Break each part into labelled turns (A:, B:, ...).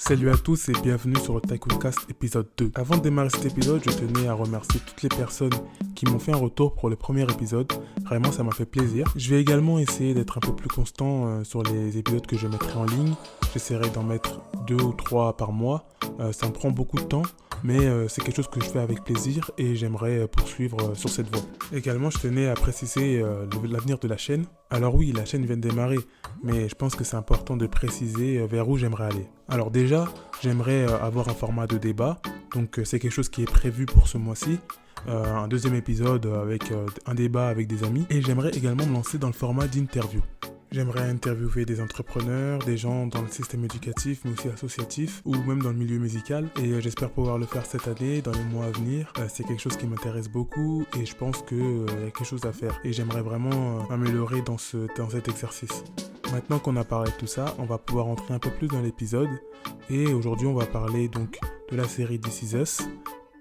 A: Salut à tous et bienvenue sur le Tycoon-Cast épisode 2. Avant de démarrer cet épisode, je tenais à remercier toutes les personnes qui m'ont fait un retour pour le premier épisode. Vraiment, ça m'a fait plaisir. Je vais également essayer d'être un peu plus constant sur les épisodes que je mettrai en ligne. J'essaierai d'en mettre 2 ou 3 par mois. Ça me prend beaucoup de temps, mais c'est quelque chose que je fais avec plaisir et j'aimerais poursuivre sur cette voie. Également, je tenais à préciser l'avenir de la chaîne. Alors oui, la chaîne vient de démarrer, mais je pense que c'est important de préciser vers où j'aimerais aller. Alors déjà, j'aimerais avoir un format de débat, donc c'est quelque chose qui est prévu pour ce mois-ci. Un deuxième épisode avec un débat avec des amis, et j'aimerais également me lancer dans le format d'interview. J'aimerais interviewer des entrepreneurs, des gens dans le système éducatif, mais aussi associatif, ou même dans le milieu musical. Et j'espère pouvoir le faire cette année, dans les mois à venir. C'est quelque chose qui m'intéresse beaucoup et je pense qu'il y a quelque chose à faire. Et j'aimerais vraiment m'améliorer dans cet exercice. Maintenant qu'on a parlé de tout ça, on va pouvoir entrer un peu plus dans l'épisode. Et aujourd'hui, on va parler donc de la série This Is Us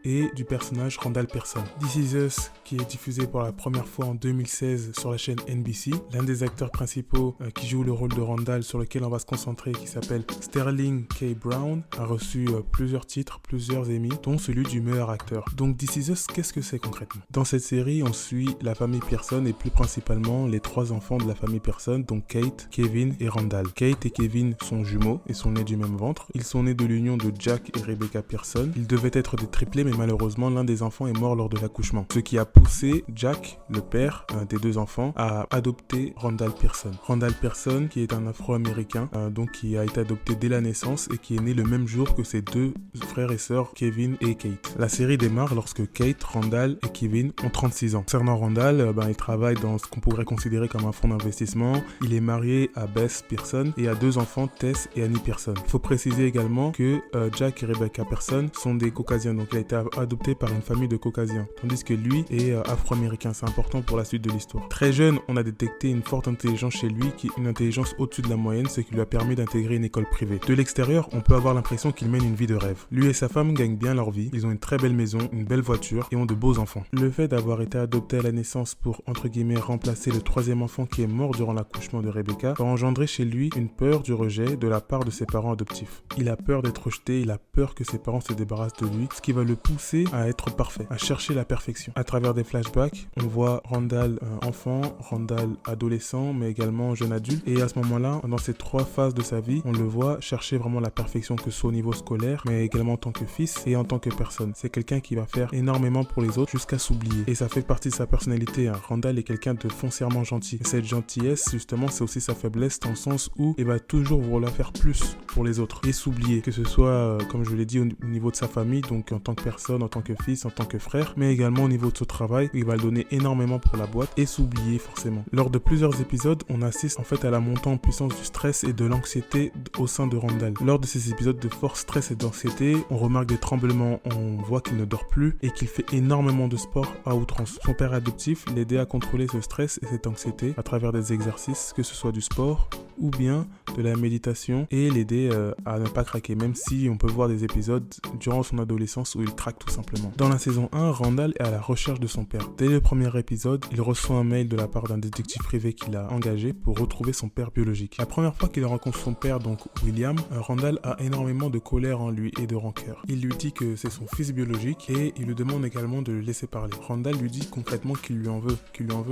A: et du personnage Randall Pearson. This Is Us, qui est diffusé pour la première fois en 2016 sur la chaîne NBC. L'un des acteurs principaux qui joue le rôle de Randall, sur lequel on va se concentrer, qui s'appelle Sterling K. Brown, a reçu plusieurs titres, plusieurs Emmy, dont celui du meilleur acteur. Donc This Is Us, qu'est-ce que c'est concrètement? Dans cette série, on suit la famille Pearson et plus principalement les 3 enfants de la famille Pearson, donc Kate, Kevin et Randall. Kate et Kevin sont jumeaux et sont nés du même ventre. Ils sont nés de l'union de Jack et Rebecca Pearson. Ils devaient être des triplés, mais malheureusement, l'un des enfants est mort lors de l'accouchement. Ce qui a poussé Jack, le père des 2 enfants, à adopter Randall Pearson. Randall Pearson, qui est un Afro-Américain, donc qui a été adopté dès la naissance et qui est né le même jour que ses 2 frères et sœurs, Kevin et Kate. La série démarre lorsque Kate, Randall et Kevin ont 36 ans. Concernant Randall, il travaille dans ce qu'on pourrait considérer comme un fonds d'investissement. Il est marié à Beth Pearson et a 2 enfants, Tess et Annie Pearson. Il faut préciser également que Jack et Rebecca Pearson sont des Caucasiens, donc il a été adopté par une famille de Caucasiens, tandis que lui est afro-américain. C'est important pour la suite de l'histoire. Très jeune, on a détecté une forte intelligence chez lui, une intelligence au-dessus de la moyenne, ce qui lui a permis d'intégrer une école privée. De l'extérieur, on peut avoir l'impression qu'il mène une vie de rêve. Lui et sa femme gagnent bien leur vie, ils ont une très belle maison, une belle voiture et ont de beaux enfants. Le fait d'avoir été adopté à la naissance pour, entre guillemets, remplacer le 3e enfant qui est mort durant l'accouchement de Rebecca, va engendrer chez lui une peur du rejet de la part de ses parents adoptifs. Il a peur d'être rejeté, il a peur que ses parents se débarrassent de lui, ce qui va le pousser à être parfait, à chercher la perfection. À travers des flashbacks, on voit Randall enfant, Randall adolescent, mais également jeune adulte. Et à ce moment-là, dans ces 3 phases de sa vie, on le voit chercher vraiment la perfection, que ce soit au niveau scolaire, mais également en tant que fils et en tant que personne. C'est quelqu'un qui va faire énormément pour les autres jusqu'à s'oublier. Et ça fait partie de sa personnalité. Randall est quelqu'un de foncièrement gentil. Et cette gentillesse, justement, c'est aussi sa faiblesse dans le sens où il va toujours vouloir faire plus pour les autres et s'oublier. Que ce soit, comme je l'ai dit, au niveau de sa famille, donc en tant que personne, en tant que fils, en tant que frère, mais également au niveau de son travail, il va le donner énormément pour la boîte et s'oublier forcément. Lors de plusieurs épisodes, on assiste en fait à la montée en puissance du stress et de l'anxiété au sein de Randall. Lors de ces épisodes de fort stress et d'anxiété, on remarque des tremblements, on voit qu'il ne dort plus et qu'il fait énormément de sport à outrance. Son père adoptif l'aidait à contrôler ce stress et cette anxiété à travers des exercices, que ce soit du sport ou bien de la méditation, et l'aider à ne pas craquer, même si on peut voir des épisodes durant son adolescence où il craque tout simplement. Dans la saison 1, Randall est à la recherche de son père. Dès le premier épisode, il reçoit un mail de la part d'un détective privé qu'il a engagé pour retrouver son père biologique. La première fois qu'il rencontre son père, donc William, Randall a énormément de colère en lui et de rancœur. Il lui dit que c'est son fils biologique et il lui demande également de le laisser parler. Randall lui dit concrètement qu'il lui en veut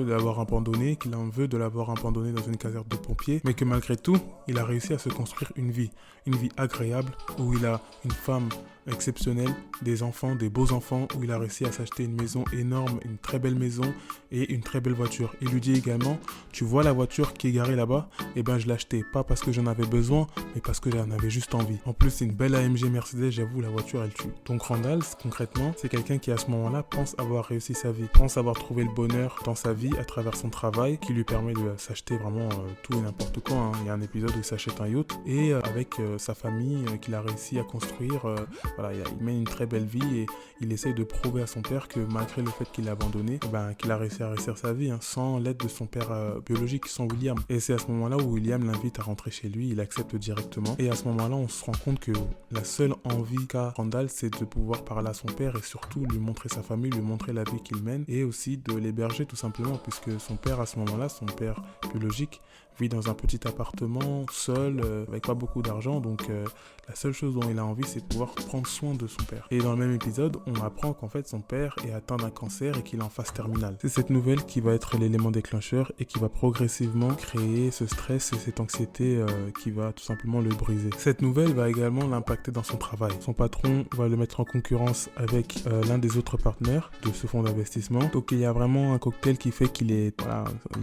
A: de l'avoir abandonné, qu'il en veut de l'avoir abandonné dans une caserne de pompiers, mais que malgré tout, il a réussi à se construire une vie agréable où il a une femme exceptionnelle, des enfants, des beaux enfants, où il a réussi à s'acheter une maison énorme, une très belle maison et une très belle voiture. Il lui dit également, tu vois la voiture qui est garée là-bas, eh ben je l'ai achetée, pas parce que j'en avais besoin, mais parce que j'en avais juste envie. En plus, c'est une belle AMG Mercedes, j'avoue, la voiture elle tue. Donc Randall, concrètement, c'est quelqu'un qui à ce moment-là pense avoir réussi sa vie, pense avoir trouvé le bonheur dans sa vie à travers son travail, qui lui permet de s'acheter vraiment tout et n'importe quoi. Il y a un épisode où il s'achète un yacht et avec sa famille qu'il a réussi à construire, voilà, il mène une très belle vie et il essaye de prouver à son père que malgré le fait qu'il l'a abandonné, qu'il a réussi à réussir sa vie sans l'aide de son père biologique, sans William. Et c'est à ce moment-là où William l'invite à rentrer chez lui, il accepte directement. Et à ce moment-là, on se rend compte que la seule envie qu'a Randall, c'est de pouvoir parler à son père et surtout lui montrer sa famille, lui montrer la vie qu'il mène et aussi de l'héberger tout simplement, puisque son père à ce moment-là, son père biologique, vit dans un petit appartement, seul, avec pas beaucoup d'argent, donc la seule chose dont il a envie, c'est de pouvoir prendre soin de son père. Et dans le même épisode, on apprend qu'en fait son père est atteint d'un cancer et qu'il est en phase terminale. C'est cette nouvelle qui va être l'élément déclencheur et qui va progressivement créer ce stress et cette anxiété qui va tout simplement le briser. Cette nouvelle va également l'impacter dans son travail. Son patron va le mettre en concurrence avec l'un des autres partenaires de ce fonds d'investissement. Donc il y a vraiment un cocktail qui fait qu'il est,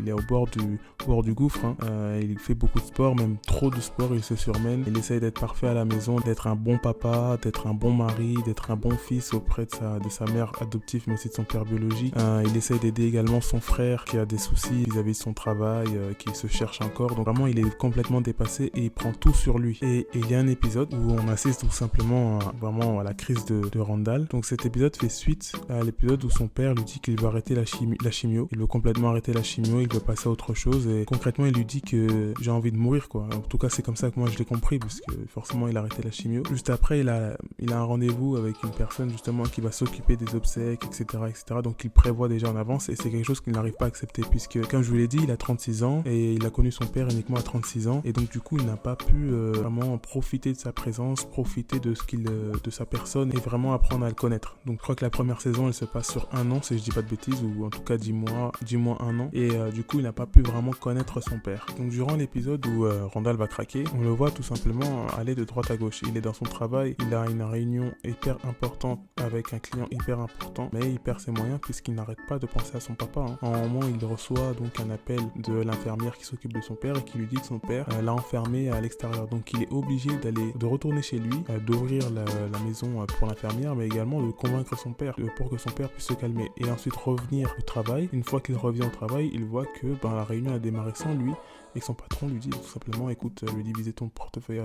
A: il est au bord du gouffre. Il fait beaucoup de sport, même trop de sport, il se surmène. Il essaye d'être parfait à la maison, d'être un bon papa, d'être un bon mari, d'être un bon fils auprès de sa mère adoptive, mais aussi de son père biologique. Il essaye d'aider également son frère qui a des soucis vis-à-vis de son travail, qui se cherche encore. Donc vraiment, il est complètement dépassé et il prend tout sur lui. Et il y a un épisode où on assiste tout simplement vraiment à la crise de Randall. Donc cet épisode fait suite à l'épisode où son père lui dit qu'il veut arrêter la chimio. Il veut complètement arrêter la chimio, il veut passer à autre chose. Et concrètement, il lui dit que j'ai envie de mourir, quoi. En tout cas, c'est comme ça que moi je l'ai compris, parce que forcément, il a arrêté la chimio. Juste après, il a un rendez-vous avec une personne justement qui va s'occuper des obsèques, etc., etc. Donc il prévoit déjà en avance et c'est quelque chose qu'il n'arrive pas à accepter, puisque comme je vous l'ai dit, il a 36 ans et il a connu son père uniquement à 36 ans. Et donc du coup, il n'a pas pu vraiment profiter de sa présence, profiter de sa personne et vraiment apprendre à le connaître. Donc je crois que la première saison, elle se passe sur 1 an, si je dis pas de bêtises, ou en tout cas 10 mois, 1 an. Et du coup, il n'a pas pu vraiment connaître son père. Donc durant l'épisode où Randall va craquer, on le voit tout simplement aller de droite à gauche. Il est dans son travail, il a une réunion hyper importante avec un client hyper important, mais il perd ses moyens puisqu'il n'arrête pas de penser à son papa. À un moment, il reçoit donc un appel de l'infirmière qui s'occupe de son père et qui lui dit que son père l'a enfermé à l'extérieur. Donc il est obligé de retourner chez lui, d'ouvrir la maison pour l'infirmière, mais également de convaincre son père pour que son père puisse se calmer et ensuite revenir au travail. Une fois qu'il revient au travail, il voit que la réunion a démarré sans lui et que son patron lui dit tout simplement, écoute, je vais diviser ton portefeuille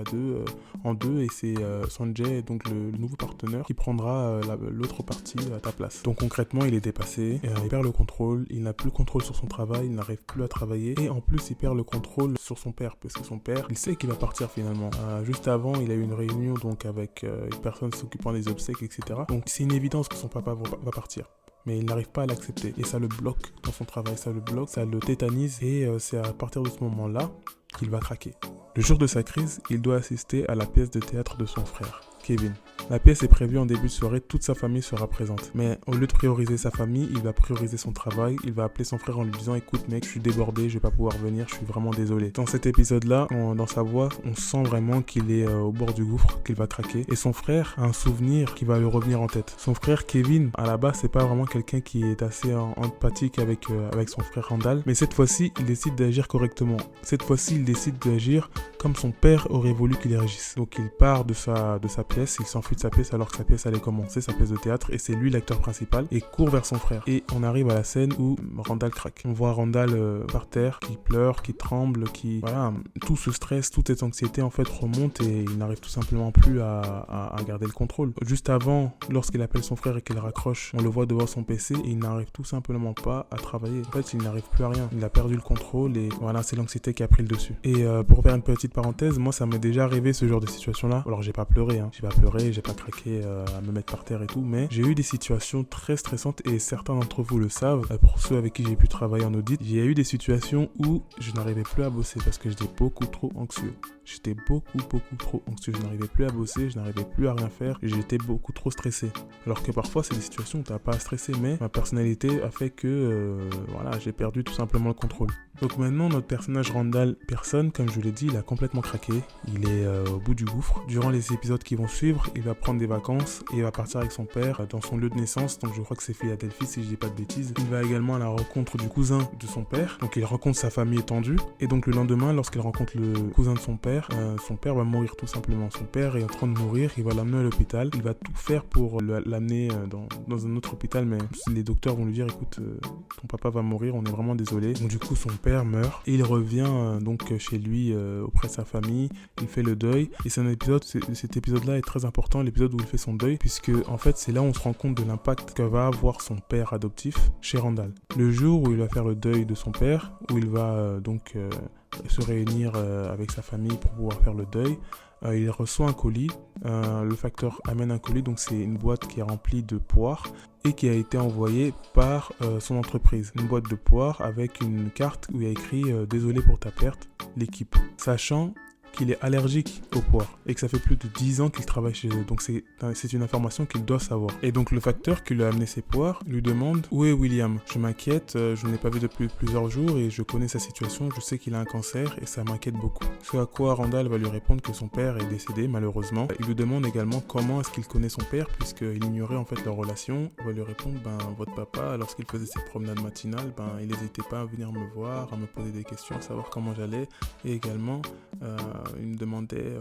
A: en deux et c'est Sanjay, donc le nouveau partenaire, qui prendra l'autre partie à ta place. Donc concrètement, il est dépassé, il perd le contrôle, il n'a plus le contrôle sur son travail, il n'arrive plus à travailler et en plus il perd le contrôle sur son père parce que son père, il sait qu'il va partir finalement. Juste avant, il a eu une réunion donc avec une personne s'occupant des obsèques, etc. Donc c'est une évidence que son papa va partir. Mais il n'arrive pas à l'accepter et ça le bloque dans son travail, ça le tétanise et c'est à partir de ce moment-là qu'il va craquer. Le jour de sa crise, il doit assister à la pièce de théâtre de son frère, Kevin. La pièce est prévue en début de soirée, toute sa famille sera présente. Mais au lieu de prioriser sa famille, il va prioriser son travail. Il va appeler son frère en lui disant « Écoute mec, je suis débordé, je vais pas pouvoir venir, je suis vraiment désolé. » Dans cet épisode-là, dans sa voix, on sent vraiment qu'il est au bord du gouffre, qu'il va craquer. Et son frère a un souvenir qui va lui revenir en tête. Son frère Kevin, à la base, c'est pas vraiment quelqu'un qui est assez empathique avec son frère Randall. Mais cette fois-ci, il décide d'agir correctement. Cette fois-ci, il décide d'agir comme son père aurait voulu qu'il agisse. Donc il part de sa pièce, il s'enfuit de sa pièce alors que sa pièce allait commencer, sa pièce de théâtre, et c'est lui l'acteur principal, et court vers son frère. Et on arrive à la scène où Randall craque. On voit Randall par terre, qui pleure, qui tremble, tout ce stress, toute cette anxiété en fait remonte et il n'arrive tout simplement plus à garder le contrôle. Juste avant, lorsqu'il appelle son frère et qu'il raccroche, on le voit devant son PC et il n'arrive tout simplement pas à travailler. En fait, il n'arrive plus à rien. Il a perdu le contrôle et voilà, c'est l'anxiété qui a pris le dessus. Et pour faire une petite parenthèse, moi ça m'est déjà arrivé ce genre de situation-là. Alors j'ai pas pleuré, j'ai pas craqué à me mettre par terre et tout, mais j'ai eu des situations très stressantes et certains d'entre vous le savent. Pour ceux avec qui j'ai pu travailler en audit, j'ai eu des situations où je n'arrivais plus à bosser parce que j'étais beaucoup trop anxieux. J'étais beaucoup trop anxieux, je n'arrivais plus à bosser, je n'arrivais plus à rien faire, j'étais beaucoup trop stressé. Alors que parfois c'est des situations où tu n'as pas à stresser, mais ma personnalité a fait que j'ai perdu tout simplement le contrôle. Donc maintenant notre personnage Randall Pearson, comme je vous l'ai dit, il a complètement craqué, il est au bout du gouffre. Durant les épisodes qui vont suivre, il va prendre des vacances et il va partir avec son père dans son lieu de naissance, donc je crois que c'est Philadelphie si je dis pas de bêtises. Il va également à la rencontre du cousin de son père, donc il rencontre sa famille étendue, et donc le lendemain lorsqu'il rencontre le cousin de son père va mourir tout simplement. Son père est en train de mourir, il va l'amener à l'hôpital, il va tout faire pour l'amener dans un autre hôpital, mais les docteurs vont lui dire écoute, ton papa va mourir, on est vraiment désolé. Donc du coup son père meurt et il revient donc chez lui auprès de sa famille, il fait le deuil et cet épisode-là est très important, l'épisode où il fait son deuil, puisque en fait c'est là où on se rend compte de l'impact que va avoir son père adoptif chez Randall. Le jour où il va faire le deuil de son père, où il va se réunir avec sa famille pour pouvoir faire le deuil. Il reçoit un colis, le facteur amène un colis, donc c'est une boîte qui est remplie de poires et qui a été envoyée par son entreprise. Une boîte de poires avec une carte où il y a écrit « Désolé pour ta perte, l'équipe ». Sachant qu'il est allergique aux poires et que ça fait plus de 10 ans qu'il travaille chez eux. Donc c'est une information qu'il doit savoir. Et donc le facteur qui lui a amené ses poires lui demande « Où est William ? Je m'inquiète, je ne l'ai pas vu depuis plusieurs jours et je connais sa situation, je sais qu'il a un cancer et ça m'inquiète beaucoup. » Ce à quoi Randall va lui répondre que son père est décédé malheureusement. Il lui demande également comment est-ce qu'il connaît son père puisqu'il ignorait en fait leur relation. Il va lui répondre « Votre papa, lorsqu'il faisait ses promenades matinales, il n'hésitait pas à venir me voir, à me poser des questions, à savoir comment j'allais et également il me demandait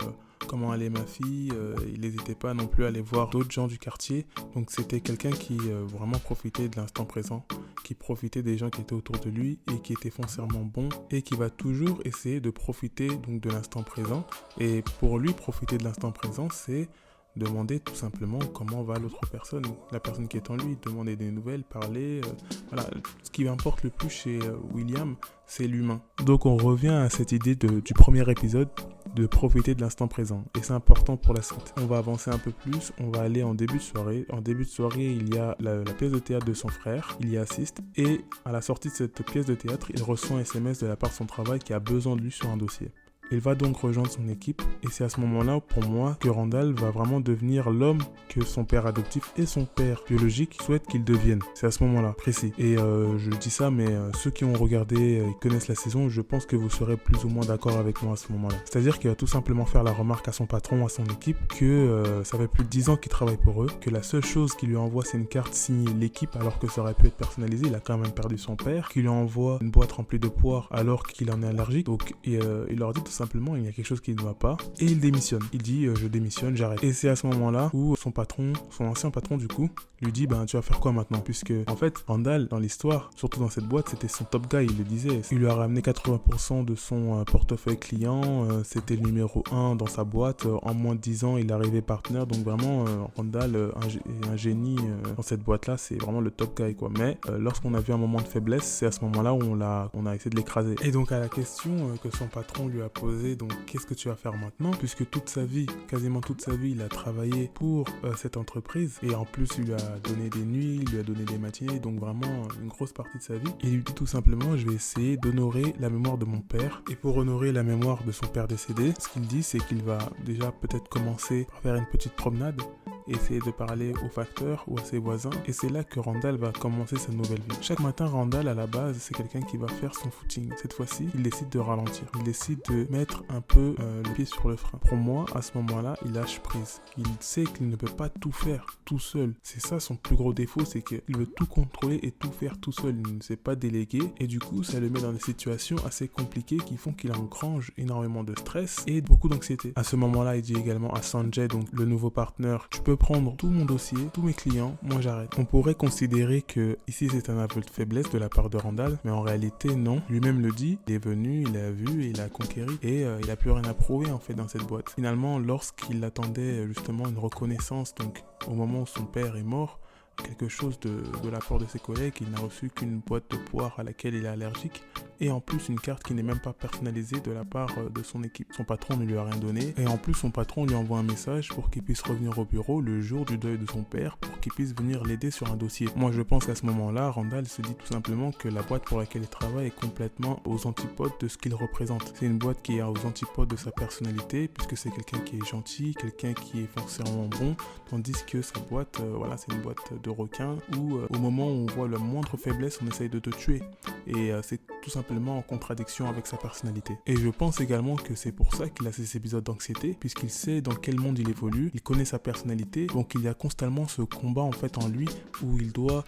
A: comment allait ma fille, il n'hésitait pas non plus à aller voir d'autres gens du quartier. Donc c'était quelqu'un qui vraiment profitait de l'instant présent, qui profitait des gens qui étaient autour de lui et qui était foncièrement bon et qui va toujours essayer de profiter donc de l'instant présent. Et pour lui, profiter de l'instant présent, c'est demander tout simplement comment va l'autre personne, la personne qui est en lui, demander des nouvelles, parler. Voilà. Ce qui importe le plus chez William, c'est l'humain. Donc on revient à cette idée du premier épisode, de profiter de l'instant présent. Et c'est important pour la suite. On va avancer un peu plus, on va aller en début de soirée. En début de soirée, il y a la pièce de théâtre de son frère, il y assiste. Et à la sortie de cette pièce de théâtre, il reçoit un SMS de la part de son travail qui a besoin de lui sur un dossier. Il va donc rejoindre son équipe et c'est à ce moment-là, pour moi, que Randall va vraiment devenir l'homme que son père adoptif et son père biologique souhaitent qu'il devienne. C'est à ce moment-là, précis. Et je dis ça, mais ceux qui ont regardé et connaissent la saison, je pense que vous serez plus ou moins d'accord avec moi à ce moment-là. C'est-à-dire qu'il va tout simplement faire la remarque à son patron, à son équipe, que ça fait plus de 10 ans qu'il travaille pour eux, que la seule chose qu'il lui envoie, c'est une carte signée l'équipe, alors que ça aurait pu être personnalisé. Il a quand même perdu son père, qu'il lui envoie une boîte remplie de poires alors qu'il en est allergique. Donc, il leur dit tout simplement il y a quelque chose qui ne va pas et il démissionne. Il dit je démissionne, j'arrête. Et c'est à ce moment-là où son patron, son ancien patron du coup, lui dit tu vas faire quoi maintenant, puisque en fait Randall dans l'histoire, surtout dans cette boîte, c'était son top guy, il le disait. Il lui a ramené 80% de son portefeuille client, c'était le numéro 1 dans sa boîte. En moins de 10 ans il est arrivé partenaire, donc vraiment Randall est un génie dans cette boîte-là, c'est vraiment le top guy quoi. Mais lorsqu'on a vu un moment de faiblesse, c'est à ce moment-là où on a essayé de l'écraser. Et donc à la question que son patron lui a posée, donc qu'est-ce que tu vas faire maintenant, puisque toute sa vie, quasiment toute sa vie, il a travaillé pour cette entreprise et en plus il lui a donné des nuits, il lui a donné des matinées, donc vraiment une grosse partie de sa vie. Il lui dit tout simplement je vais essayer d'honorer la mémoire de mon père, et pour honorer la mémoire de son père décédé, ce qu'il dit c'est qu'il va déjà peut-être commencer par faire une petite promenade, essayer de parler au facteur ou à ses voisins, et c'est là que Randall va commencer sa nouvelle vie. Chaque matin, Randall à la base c'est quelqu'un qui va faire son footing. Cette fois-ci il décide de ralentir, il décide de mettre un peu le pied sur le frein. Pour moi à ce moment-là il lâche prise, il sait qu'il ne peut pas tout faire tout seul. C'est ça son plus gros défaut, c'est qu'il veut tout contrôler et tout faire tout seul, il ne sait pas déléguer et du coup ça le met dans des situations assez compliquées qui font qu'il engrange énormément de stress et beaucoup d'anxiété. À ce moment-là il dit également à Sanjay, donc le nouveau partenaire, tu peux prendre tout mon dossier, tous mes clients, moi j'arrête. On pourrait considérer que ici c'est un aveu de faiblesse de la part de Randall, mais en réalité non, lui-même le dit, il est venu, il a vu, il a conquéri et il a plus rien à prouver en fait dans cette boîte. Finalement, lorsqu'il attendait justement une reconnaissance, donc au moment où son père est mort, quelque chose de la part de ses collègues, il n'a reçu qu'une boîte de poires à laquelle il est allergique et en plus une carte qui n'est même pas personnalisée de la part de son équipe. Son patron ne lui a rien donné et en plus son patron lui envoie un message pour qu'il puisse revenir au bureau le jour du deuil de son père pour qu'il puisse venir l'aider sur un dossier. Moi je pense qu'à ce moment-là, Randall se dit tout simplement que la boîte pour laquelle il travaille est complètement aux antipodes de ce qu'il représente. C'est une boîte qui est aux antipodes de sa personnalité puisque c'est quelqu'un qui est gentil, quelqu'un qui est foncièrement bon, tandis que sa boîte, c'est une boîte de requins où au moment où on voit la moindre faiblesse, on essaye de te tuer. Et c'est tout simplement en contradiction avec sa personnalité. Et je pense également que c'est pour ça qu'il a ces épisodes d'anxiété, puisqu'il sait dans quel monde il évolue, il connaît sa personnalité, donc il y a constamment ce combat en fait en lui où il doit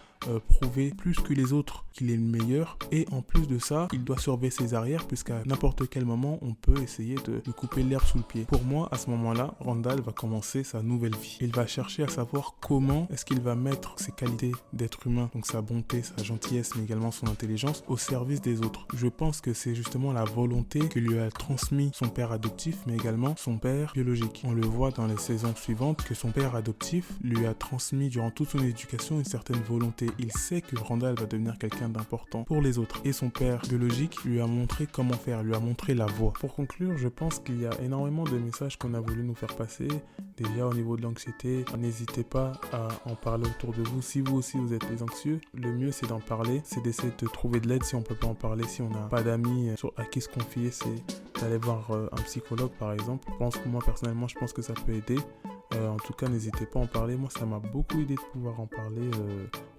A: prouver plus que les autres qu'il est le meilleur, et en plus de ça il doit surveiller ses arrières puisqu'à n'importe quel moment on peut essayer de lui couper l'herbe sous le pied. Pour moi à ce moment-là, Randall va commencer sa nouvelle vie. Il va chercher à savoir comment est-ce qu'il va mettre ses qualités d'être humain, donc sa bonté, sa gentillesse mais également son intelligence au service des autres. Je pense que c'est justement la volonté que lui a transmis son père adoptif mais également son père biologique. On le voit dans les saisons suivantes que son père adoptif lui a transmis durant toute son éducation une certaine volonté, il sait que Randall va devenir quelqu'un d'important pour les autres. Et son père biologique lui a montré comment faire, lui a montré la voie. Pour conclure, je pense qu'il y a énormément de messages qu'on a voulu nous faire passer. Déjà au niveau de l'anxiété, n'hésitez pas à en parler autour de vous. Si vous aussi vous êtes des anxieux, le mieux c'est d'en parler, c'est d'essayer de trouver de l'aide si on peut pas en parler, si on n'a pas d'amis à qui se confier, c'est d'aller voir un psychologue par exemple. Moi personnellement, je pense que ça peut aider. En tout cas, n'hésitez pas à en parler. Moi, ça m'a beaucoup aidé de pouvoir en parler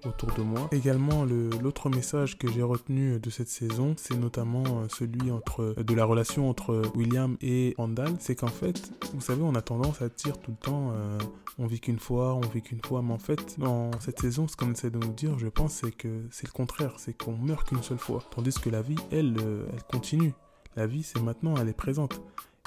A: autour de moi. Également, l'autre message que j'ai retenu de cette saison, c'est notamment celui de la relation entre William et Randall. C'est qu'en fait, vous savez, on a tendance à dire tout le temps on vit qu'une fois. Mais en fait, dans cette saison, ce qu'on essaie de nous dire, je pense, c'est que c'est le contraire. C'est qu'on meurt qu'une seule fois. Tandis que la vie, elle continue. La vie, c'est maintenant, elle est présente.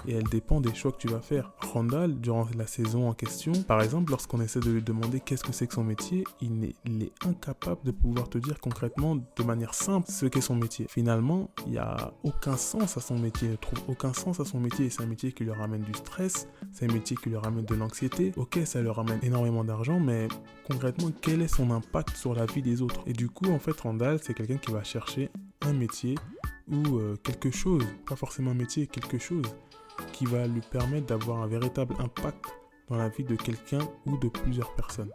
A: Et elle dépend des choix que tu vas faire. Randall, durant la saison en question, par exemple, lorsqu'on essaie de lui demander qu'est-ce que c'est que son métier, il est incapable de pouvoir te dire concrètement, de manière simple, ce qu'est son métier. Finalement, il n'y a aucun sens à son métier, il ne trouve aucun sens à son métier. C'est un métier qui lui ramène du stress, c'est un métier qui lui ramène de l'anxiété. Ok, ça lui ramène énormément d'argent, mais concrètement, quel est son impact sur la vie des autres? Et du coup, en fait, Randall, c'est quelqu'un qui va chercher un métier ou quelque chose, pas forcément un métier, quelque chose qui va lui permettre d'avoir un véritable impact dans la vie de quelqu'un ou de plusieurs personnes.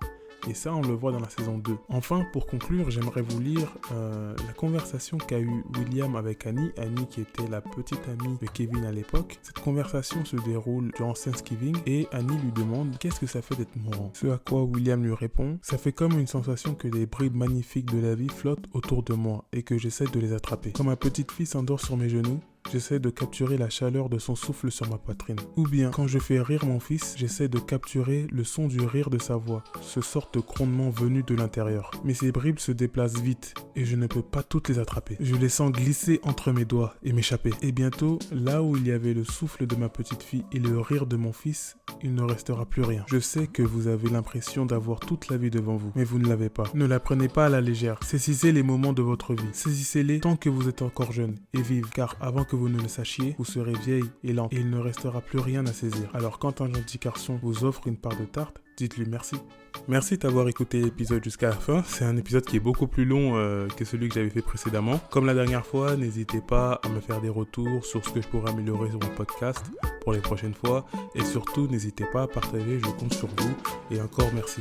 A: Et ça, on le voit dans la saison 2. Enfin, pour conclure, j'aimerais vous lire la conversation qu'a eu William avec Annie. Annie qui était la petite amie de Kevin à l'époque. Cette conversation se déroule durant Thanksgiving et Annie lui demande « Qu'est-ce que ça fait d'être mourant ?» Ce à quoi William lui répond « Ça fait comme une sensation que des bribes magnifiques de la vie flottent autour de moi et que j'essaie de les attraper. Quand ma petite fille s'endort sur mes genoux, j'essaie de capturer la chaleur de son souffle sur ma poitrine. Ou bien, quand je fais rire mon fils, j'essaie de capturer le son du rire de sa voix, ce sorte de grondement venu de l'intérieur. Mais ces bribes se déplacent vite et je ne peux pas toutes les attraper. Je les sens glisser entre mes doigts et m'échapper. Et bientôt, là où il y avait le souffle de ma petite fille et le rire de mon fils, il ne restera plus rien. Je sais que vous avez l'impression d'avoir toute la vie devant vous, mais vous ne l'avez pas. Ne la prenez pas à la légère. Saisissez les moments de votre vie. Saisissez-les tant que vous êtes encore jeune et vive, car avant que vous ne le sachiez, vous serez vieille et lente et il ne restera plus rien à saisir. Alors quand un gentil garçon vous offre une part de tarte, dites-lui merci. Merci d'avoir écouté l'épisode jusqu'à la fin. C'est un épisode qui est beaucoup plus long que celui que j'avais fait précédemment. Comme la dernière fois, n'hésitez pas à me faire des retours sur ce que je pourrais améliorer sur mon podcast pour les prochaines fois. Et surtout, n'hésitez pas à partager, je compte sur vous. Et encore merci.